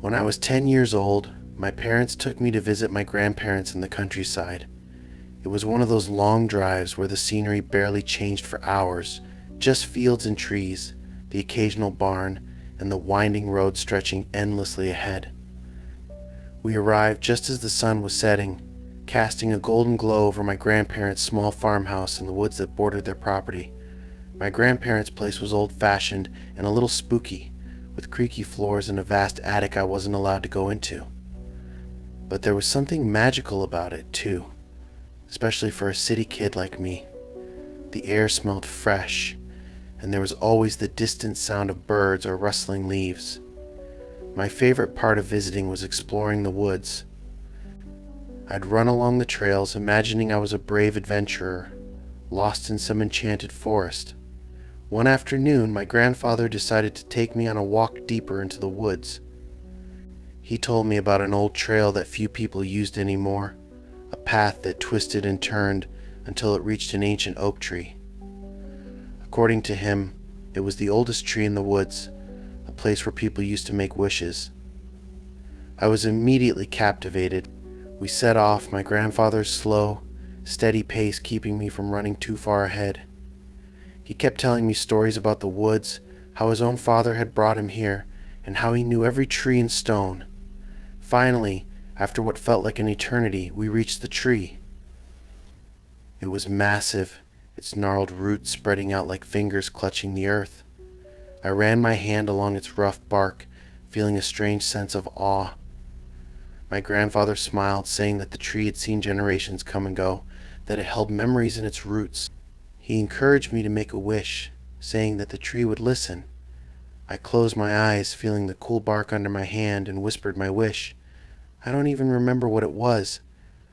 When I was 10 years old, my parents took me to visit my grandparents in the countryside. It was one of those long drives where the scenery barely changed for hours, just fields and trees, the occasional barn, and the winding road stretching endlessly ahead. We arrived just as the sun was setting, casting a golden glow over my grandparents' small farmhouse in the woods that bordered their property. My grandparents' place was old-fashioned and a little spooky, with creaky floors and a vast attic I wasn't allowed to go into. But there was something magical about it, too, especially for a city kid like me. The air smelled fresh, and there was always the distant sound of birds or rustling leaves. My favorite part of visiting was exploring the woods. I'd run along the trails, imagining I was a brave adventurer, lost in some enchanted forest. One afternoon, my grandfather decided to take me on a walk deeper into the woods. He told me about an old trail that few people used anymore, a path that twisted and turned until it reached an ancient oak tree. According to him, it was the oldest tree in the woods, a place where people used to make wishes. I was immediately captivated. We set off, my grandfather's slow, steady pace keeping me from running too far ahead. He kept telling me stories about the woods, how his own father had brought him here, and how he knew every tree and stone. Finally, after what felt like an eternity, we reached the tree. It was massive, its gnarled roots spreading out like fingers clutching the earth. I ran my hand along its rough bark, feeling a strange sense of awe. My grandfather smiled, saying that the tree had seen generations come and go, that it held memories in its roots. He encouraged me to make a wish, saying that the tree would listen. I closed my eyes, feeling the cool bark under my hand, and whispered my wish. I don't even remember what it was.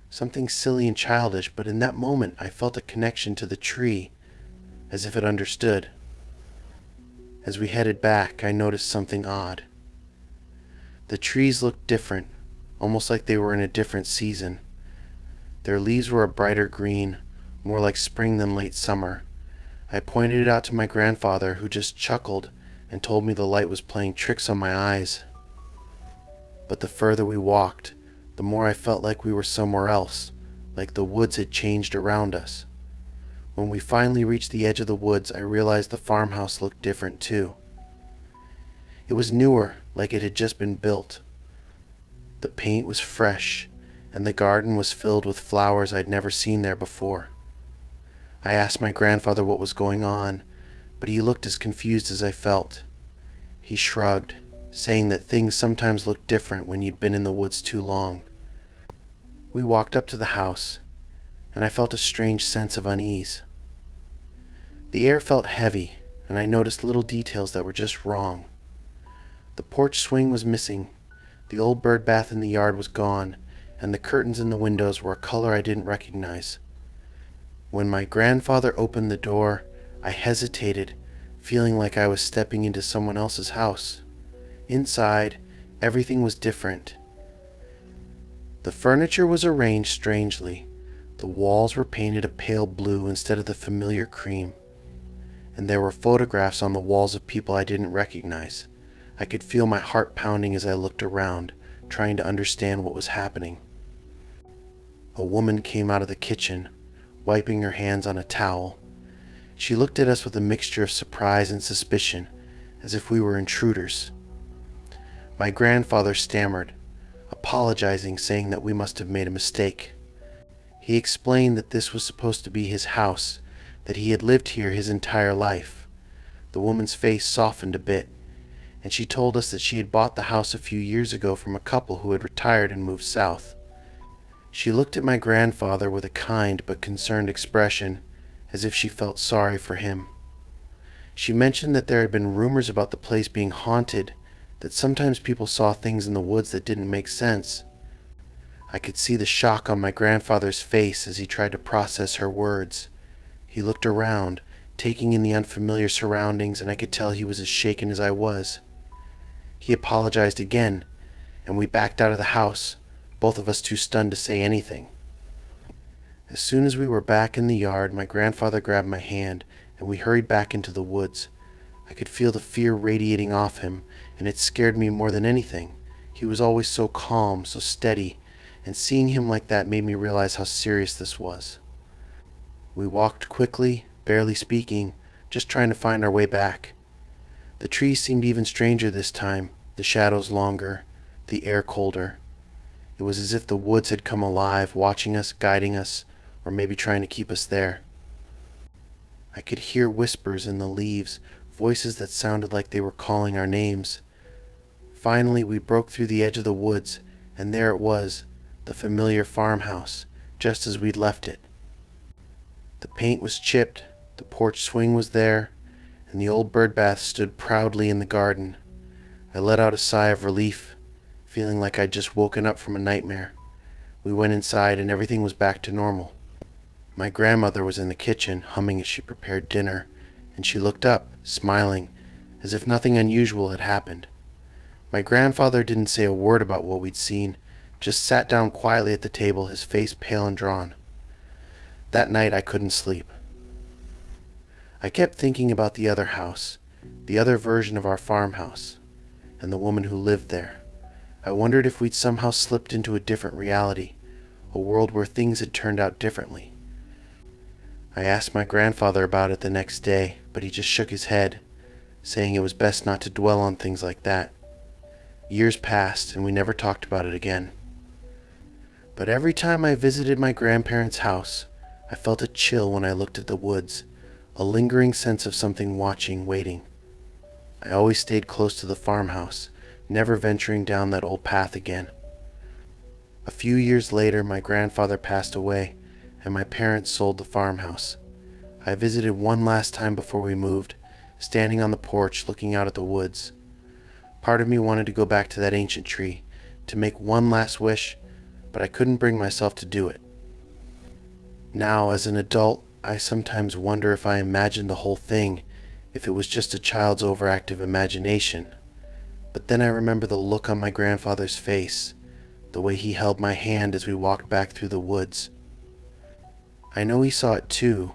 Something silly and childish, but in that moment I felt a connection to the tree, as if it understood. As we headed back, I noticed something odd. The trees looked different, almost like they were in a different season. Their leaves were a brighter green, more like spring than late summer. I pointed it out to my grandfather, who just chuckled and told me the light was playing tricks on my eyes. But the further we walked, the more I felt like we were somewhere else, like the woods had changed around us. When we finally reached the edge of the woods, I realized the farmhouse looked different too. It was newer, like it had just been built. The paint was fresh, and the garden was filled with flowers I'd never seen there before. I asked my grandfather what was going on, but he looked as confused as I felt. He shrugged, saying that things sometimes look different when you'd been in the woods too long. We walked up to the house, and I felt a strange sense of unease. The air felt heavy, and I noticed little details that were just wrong. The porch swing was missing, the old bird bath in the yard was gone, and the curtains in the windows were a color I didn't recognize. When my grandfather opened the door, I hesitated, feeling like I was stepping into someone else's house. Inside, everything was different. The furniture was arranged strangely. The walls were painted a pale blue instead of the familiar cream, and there were photographs on the walls of people I didn't recognize. I could feel my heart pounding as I looked around, trying to understand what was happening. A woman came out of the kitchen, wiping her hands on a towel. She looked at us with a mixture of surprise and suspicion, as if we were intruders. My grandfather stammered, apologizing, saying that we must have made a mistake. He explained that this was supposed to be his house, that he had lived here his entire life. The woman's face softened a bit, and she told us that she had bought the house a few years ago from a couple who had retired and moved south. She looked at my grandfather with a kind but concerned expression, as if she felt sorry for him. She mentioned that there had been rumors about the place being haunted, that sometimes people saw things in the woods that didn't make sense. I could see the shock on my grandfather's face as he tried to process her words. He looked around, taking in the unfamiliar surroundings, and I could tell he was as shaken as I was. He apologized again, and we backed out of the house, both of us too stunned to say anything. As soon as we were back in the yard, my grandfather grabbed my hand and we hurried back into the woods. I could feel the fear radiating off him, and it scared me more than anything. He was always so calm, so steady, and seeing him like that made me realize how serious this was. We walked quickly, barely speaking, just trying to find our way back. The trees seemed even stranger this time, the shadows longer, the air colder. It was as if the woods had come alive, watching us, guiding us, or maybe trying to keep us there. I could hear whispers in the leaves, voices that sounded like they were calling our names. Finally, we broke through the edge of the woods, and there it was, the familiar farmhouse, just as we'd left it. The paint was chipped, the porch swing was there, and the old birdbath stood proudly in the garden. I let out a sigh of relief, feeling like I'd just woken up from a nightmare. We went inside and everything was back to normal. My grandmother was in the kitchen, humming as she prepared dinner, and she looked up, smiling, as if nothing unusual had happened. My grandfather didn't say a word about what we'd seen, just sat down quietly at the table, his face pale and drawn. That night I couldn't sleep. I kept thinking about the other house, the other version of our farmhouse, and the woman who lived there. I wondered if we'd somehow slipped into a different reality, a world where things had turned out differently. I asked my grandfather about it the next day, but he just shook his head, saying it was best not to dwell on things like that. Years passed, and we never talked about it again. But every time I visited my grandparents' house, I felt a chill when I looked at the woods, a lingering sense of something watching, waiting. I always stayed close to the farmhouse, never venturing down that old path again. A few years later, my grandfather passed away, and my parents sold the farmhouse. I visited one last time before we moved, standing on the porch looking out at the woods. Part of me wanted to go back to that ancient tree, to make one last wish, but I couldn't bring myself to do it. Now, as an adult, I sometimes wonder if I imagined the whole thing, if it was just a child's overactive imagination. But then I remember the look on my grandfather's face, the way he held my hand as we walked back through the woods. I know he saw it too,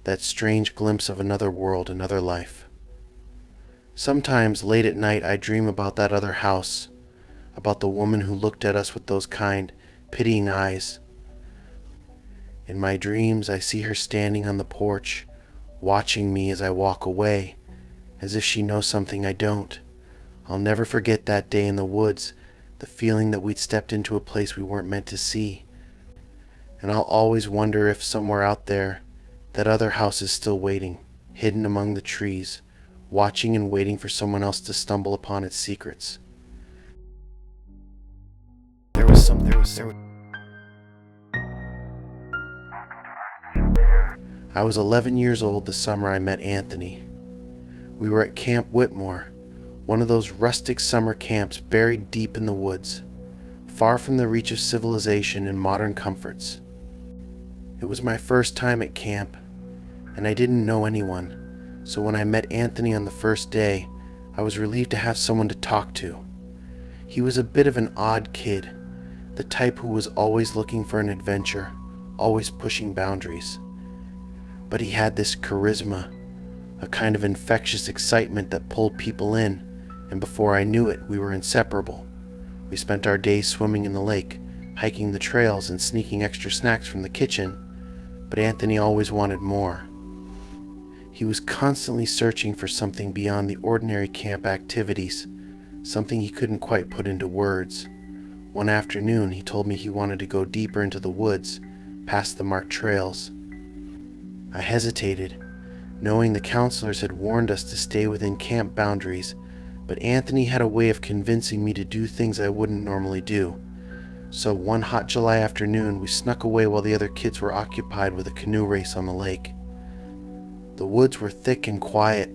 that strange glimpse of another world, another life. Sometimes late at night I dream about that other house, about the woman who looked at us with those kind, pitying eyes. In my dreams I see her standing on the porch, watching me as I walk away, as if she knows something I don't. I'll never forget that day in the woods, the feeling that we'd stepped into a place we weren't meant to see. And I'll always wonder if somewhere out there, that other house is still waiting, hidden among the trees, watching and waiting for someone else to stumble upon its secrets. I was 11 years old the summer I met Anthony. We were at Camp Whitmore, one of those rustic summer camps buried deep in the woods, far from the reach of civilization and modern comforts. It was my first time at camp, and I didn't know anyone, so when I met Anthony on the first day, I was relieved to have someone to talk to. He was a bit of an odd kid, the type who was always looking for an adventure, always pushing boundaries. But he had this charisma, a kind of infectious excitement that pulled people in, and before I knew it, we were inseparable. We spent our days swimming in the lake, hiking the trails, and sneaking extra snacks from the kitchen, but Anthony always wanted more. He was constantly searching for something beyond the ordinary camp activities, something he couldn't quite put into words. One afternoon, he told me he wanted to go deeper into the woods, past the marked trails. I hesitated, knowing the counselors had warned us to stay within camp boundaries, but Anthony had a way of convincing me to do things I wouldn't normally do. So one hot July afternoon, we snuck away while the other kids were occupied with a canoe race on the lake. The woods were thick and quiet,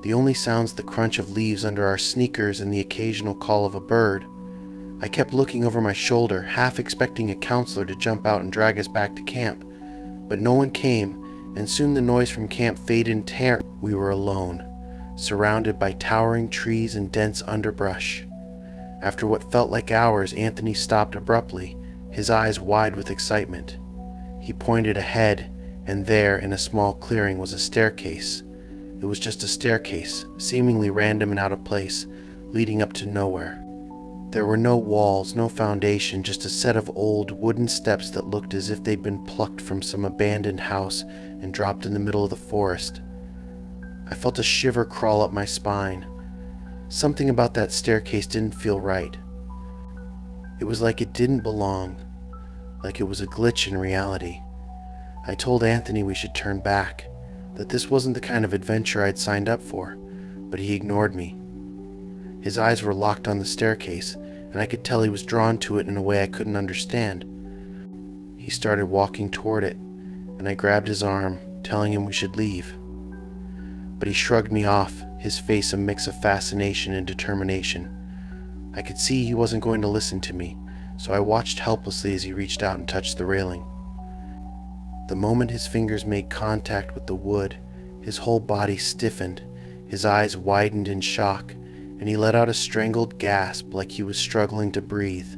the only sounds the crunch of leaves under our sneakers and the occasional call of a bird. I kept looking over my shoulder, half expecting a counselor to jump out and drag us back to camp, but no one came, and soon the noise from camp faded in terror. We were alone, surrounded by towering trees and dense underbrush. After what felt like hours, Anthony stopped abruptly, his eyes wide with excitement. He He pointed ahead, and there, in a small clearing, was a staircase. It was just a staircase, seemingly random and out of place, leading up to nowhere. There were no walls, no foundation, just a set of old wooden steps that looked as if they'd been plucked from some abandoned house and dropped in the middle of the forest. I felt a shiver crawl up my spine. Something about that staircase didn't feel right. It was like it didn't belong, like it was a glitch in reality. I told Anthony we should turn back, that this wasn't the kind of adventure I'd signed up for, but he ignored me. His eyes were locked on the staircase, and I could tell he was drawn to it in a way I couldn't understand. He started walking toward it, and I grabbed his arm, telling him we should leave. But he shrugged me off, his face a mix of fascination and determination. I could see he wasn't going to listen to me, so I watched helplessly as he reached out and touched the railing. The moment his fingers made contact with the wood, his whole body stiffened, his eyes widened in shock, and he let out a strangled gasp like he was struggling to breathe.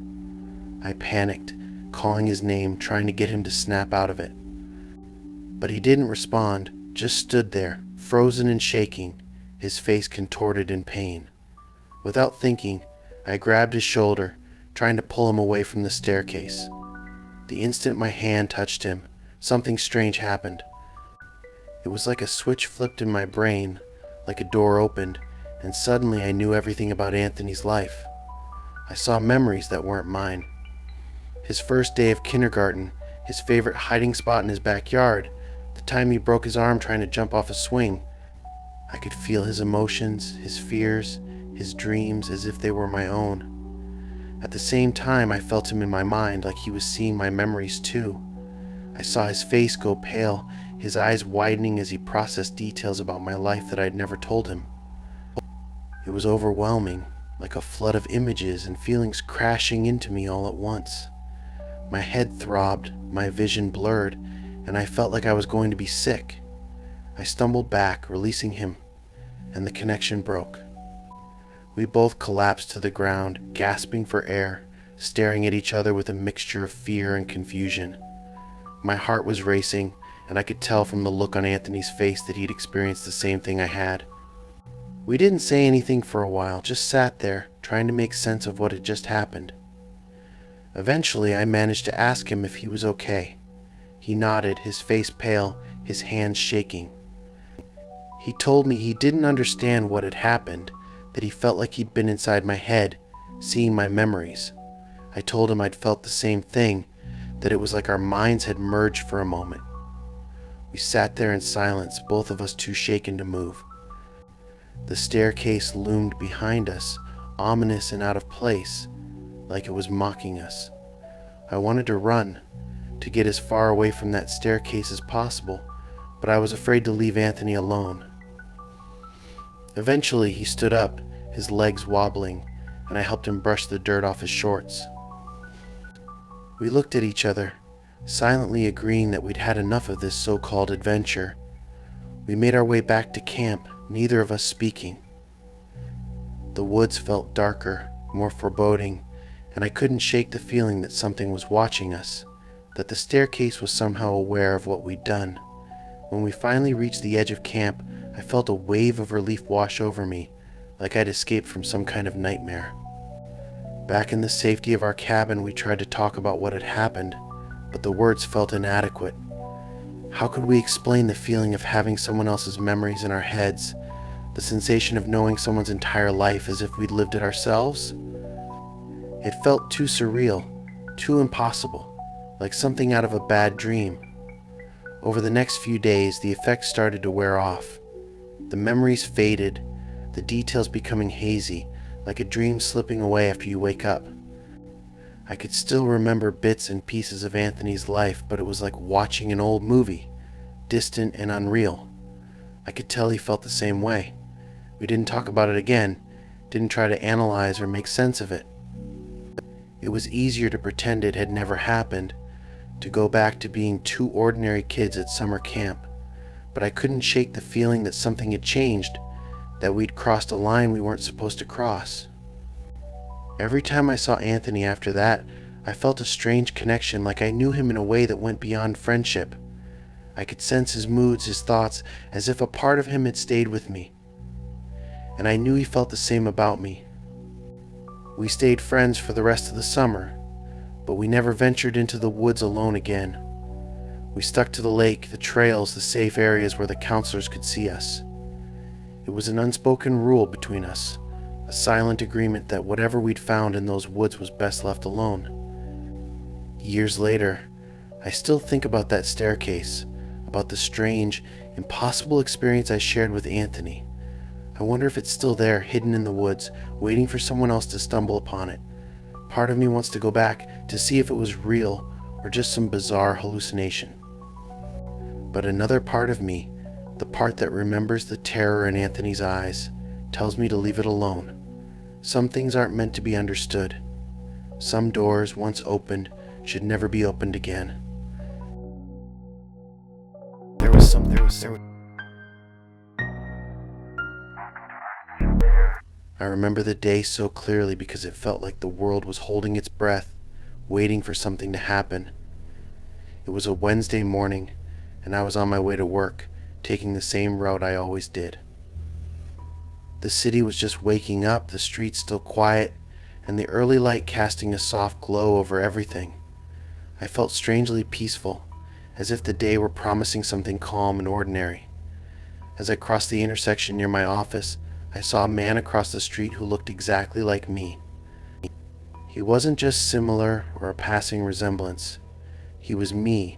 I panicked, calling his name, trying to get him to snap out of it. But he didn't respond, just stood there, frozen and shaking, his face contorted in pain. Without thinking, I grabbed his shoulder, trying to pull him away from the staircase. The instant my hand touched him, something strange happened. It was like a switch flipped in my brain, like a door opened, and suddenly I knew everything about Anthony's life. I saw memories that weren't mine. His first day of kindergarten, his favorite hiding spot in his backyard, the time he broke his arm trying to jump off a swing. I could feel his emotions, his fears, his dreams as if they were my own. At the same time, I felt him in my mind like he was seeing my memories too. I saw his face go pale, his eyes widening as he processed details about my life that I'd never told him. It was overwhelming, like a flood of images and feelings crashing into me all at once. My head throbbed, my vision blurred, and I felt like I was going to be sick. I stumbled back, releasing him, and the connection broke. We both collapsed to the ground, gasping for air, staring at each other with a mixture of fear and confusion. My heart was racing, and I could tell from the look on Anthony's face that he'd experienced the same thing I had. We didn't say anything for a while, just sat there, trying to make sense of what had just happened. Eventually, I managed to ask him if he was okay. He nodded, his face pale, his hands shaking. He told me he didn't understand what had happened, that he felt like he'd been inside my head, seeing my memories. I told him I'd felt the same thing, that it was like our minds had merged for a moment. We sat there in silence, both of us too shaken to move. The staircase loomed behind us, ominous and out of place, like it was mocking us. I wanted to run, to get as far away from that staircase as possible, but I was afraid to leave Anthony alone. Eventually, he stood up, his legs wobbling, and I helped him brush the dirt off his shorts. We looked at each other, silently agreeing that we'd had enough of this so-called adventure. We made our way back to camp, neither of us speaking. The woods felt darker, more foreboding, and I couldn't shake the feeling that something was watching us, that the staircase was somehow aware of what we'd done. When we finally reached the edge of camp, I felt a wave of relief wash over me, like I'd escaped from some kind of nightmare. Back in the safety of our cabin, we tried to talk about what had happened, but the words felt inadequate. How could we explain the feeling of having someone else's memories in our heads, the sensation of knowing someone's entire life as if we'd lived it ourselves? It felt too surreal, too impossible, like something out of a bad dream. Over the next few days, the effects started to wear off. The memories faded, the details becoming hazy, like a dream slipping away after you wake up. I could still remember bits and pieces of Anthony's life, but it was like watching an old movie, distant and unreal. I could tell he felt the same way. We didn't talk about it again, didn't try to analyze or make sense of it. It was easier to pretend it had never happened, to go back to being two ordinary kids at summer camp, but I couldn't shake the feeling that something had changed, that we'd crossed a line we weren't supposed to cross. Every time I saw Anthony after that, I felt a strange connection, like I knew him in a way that went beyond friendship. I could sense his moods, his thoughts, as if a part of him had stayed with me. And I knew he felt the same about me. We stayed friends for the rest of the summer, but we never ventured into the woods alone again. We stuck to the lake, the trails, the safe areas where the counselors could see us. It was an unspoken rule between us, a silent agreement that whatever we'd found in those woods was best left alone. Years later, I still think about that staircase, about the strange, impossible experience I shared with Anthony. I wonder if it's still there, hidden in the woods, waiting for someone else to stumble upon it. Part of me wants to go back to see if it was real or just some bizarre hallucination. But another part of me, the part that remembers the terror in Anthony's eyes, tells me to leave it alone. Some things aren't meant to be understood. Some doors, once opened, should never be opened again. I remember the day so clearly because it felt like the world was holding its breath, waiting for something to happen. It was a Wednesday morning, and I was on my way to work, taking the same route I always did. The city was just waking up, the streets still quiet, and the early light casting a soft glow over everything. I felt strangely peaceful, as if the day were promising something calm and ordinary. As I crossed the intersection near my office, I saw a man across the street who looked exactly like me. He wasn't just similar or a passing resemblance. He was me,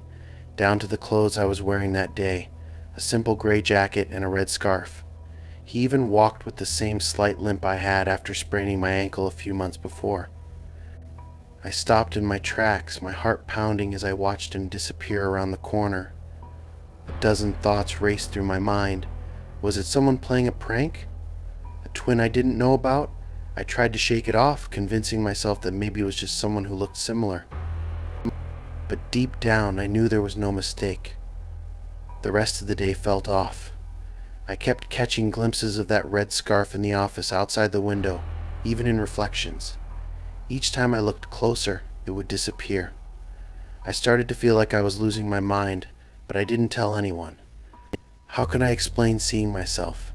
down to the clothes I was wearing that day, a simple gray jacket and a red scarf. He even walked with the same slight limp I had after spraining my ankle a few months before. I stopped in my tracks, my heart pounding as I watched him disappear around the corner. A dozen thoughts raced through my mind. Was it someone playing a prank? A twin I didn't know about? I tried to shake it off, convincing myself that maybe it was just someone who looked similar. But deep down, I knew there was no mistake. The rest of the day felt off. I kept catching glimpses of that red scarf in the office outside the window, even in reflections. Each time I looked closer, it would disappear. I started to feel like I was losing my mind, but I didn't tell anyone. How could I explain seeing myself?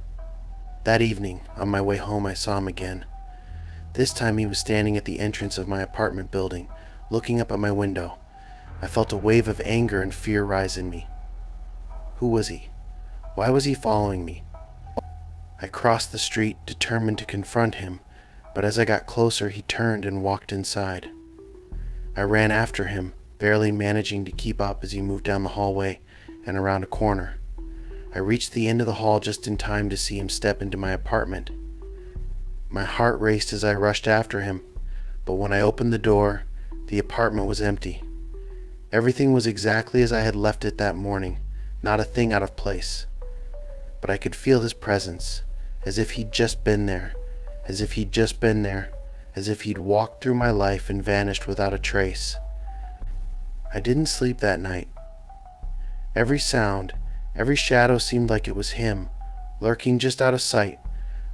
That evening, on my way home, I saw him again. This time he was standing at the entrance of my apartment building, looking up at my window. I felt a wave of anger and fear rise in me. Who was he? Why was he following me? I crossed the street, determined to confront him, but as I got closer, he turned and walked inside. I ran after him, barely managing to keep up as he moved down the hallway and around a corner. I reached the end of the hall just in time to see him step into my apartment. My heart raced as I rushed after him, but when I opened the door, the apartment was empty. Everything was exactly as I had left it that morning, not a thing out of place. But I could feel his presence, as if he'd just been there, as if he'd walked through my life and vanished without a trace. I didn't sleep that night. Every sound, every shadow seemed like it was him, lurking just out of sight.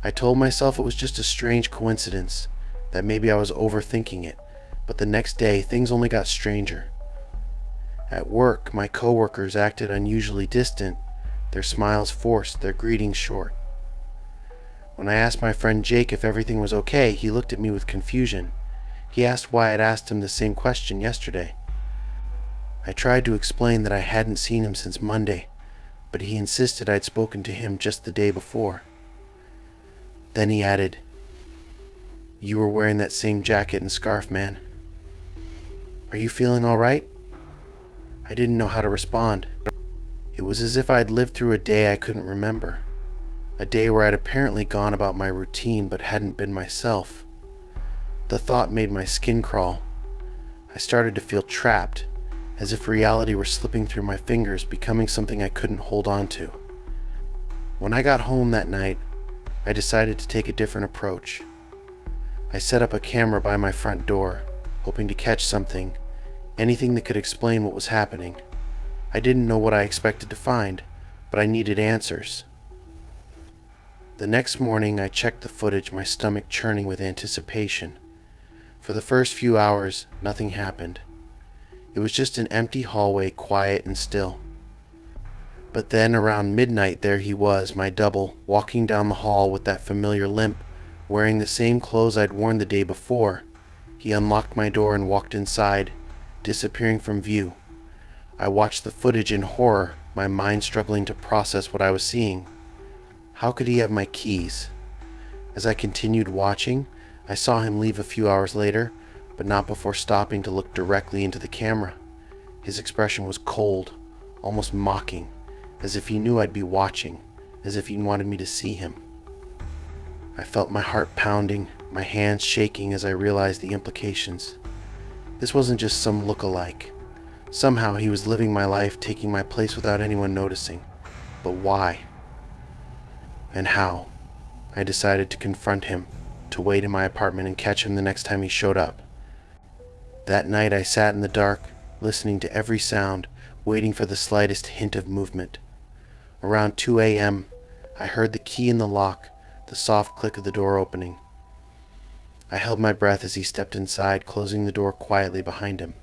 I told myself it was just a strange coincidence, that maybe I was overthinking it, but the next day things only got stranger. At work, my coworkers acted unusually distant, their smiles forced, their greetings short. When I asked my friend Jake if everything was okay, he looked at me with confusion. He asked why I'd asked him the same question yesterday. I tried to explain that I hadn't seen him since Monday, but he insisted I'd spoken to him just the day before. Then he added, "You were wearing that same jacket and scarf, man. Are you feeling all right?" I didn't know how to respond. It was as if I'd lived through a day I couldn't remember. A day where I'd apparently gone about my routine but hadn't been myself. The thought made my skin crawl. I started to feel trapped, as if reality were slipping through my fingers, becoming something I couldn't hold on to. When I got home that night, I decided to take a different approach. I set up a camera by my front door, hoping to catch something, anything that could explain what was happening. I didn't know what I expected to find, but I needed answers. The next morning, I checked the footage, my stomach churning with anticipation. For the first few hours, nothing happened. It was just an empty hallway, quiet and still. But then around midnight there he was, my double, walking down the hall with that familiar limp, wearing the same clothes I'd worn the day before. He unlocked my door and walked inside, disappearing from view. I watched the footage in horror, my mind struggling to process what I was seeing. How could he have my keys? As I continued watching, I saw him leave a few hours later, but not before stopping to look directly into the camera. His expression was cold, almost mocking, as if he knew I'd be watching, as if he wanted me to see him. I felt my heart pounding, my hands shaking as I realized the implications. This wasn't just some look-alike. Somehow he was living my life, taking my place without anyone noticing. But why? And how? I decided to confront him, to wait in my apartment and catch him the next time he showed up. That night I sat in the dark, listening to every sound, waiting for the slightest hint of movement. Around 2 a.m., I heard the key in the lock, the soft click of the door opening. I held my breath as he stepped inside, closing the door quietly behind him.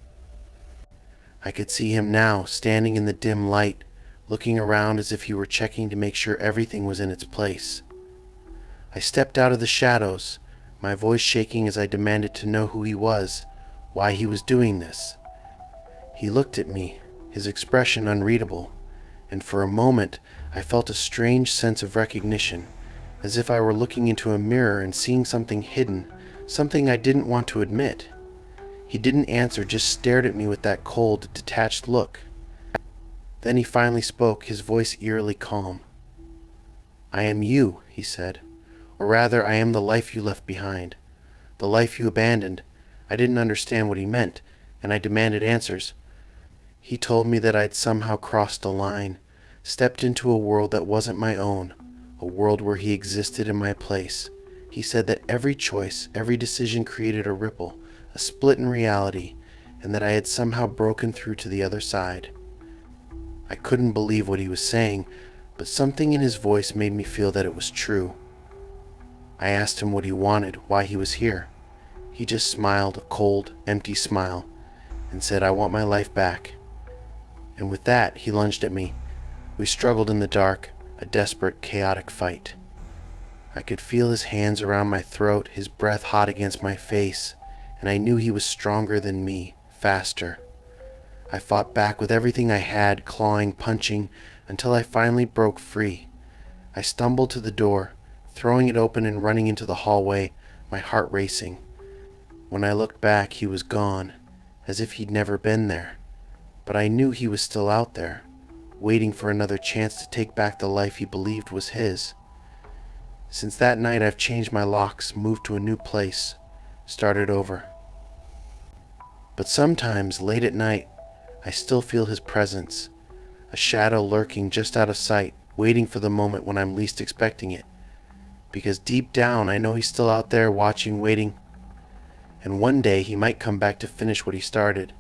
I could see him now, standing in the dim light, looking around as if he were checking to make sure everything was in its place. I stepped out of the shadows, my voice shaking as I demanded to know who he was, why he was doing this. He looked at me, his expression unreadable, and for a moment I felt a strange sense of recognition, as if I were looking into a mirror and seeing something hidden, something I didn't want to admit. He didn't answer, just stared at me with that cold, detached look. Then he finally spoke, his voice eerily calm. "I am you," he said. "Or rather, I am the life you left behind, the life you abandoned." I didn't understand what he meant, and I demanded answers. He told me that I'd somehow crossed a line, stepped into a world that wasn't my own, a world where he existed in my place. He said that every choice, every decision created a ripple, a split in reality, and that I had somehow broken through to the other side. I couldn't believe what he was saying, but something in his voice made me feel that it was true. I asked him what he wanted, why he was here. He just smiled, a cold, empty smile, and said, "I want my life back." And with that, he lunged at me. We struggled in the dark, a desperate, chaotic fight. I could feel his hands around my throat, his breath hot against my face, and I knew he was stronger than me, faster. I fought back with everything I had, clawing, punching, until I finally broke free. I stumbled to the door, throwing it open and running into the hallway, my heart racing. When I looked back, he was gone, as if he'd never been there. But I knew he was still out there, waiting for another chance to take back the life he believed was his. Since that night, I've changed my locks, moved to a new place, started over. But sometimes, late at night, I still feel his presence, a shadow lurking just out of sight, waiting for the moment when I'm least expecting it. Because deep down, I know he's still out there, watching, waiting. And one day, he might come back to finish what he started.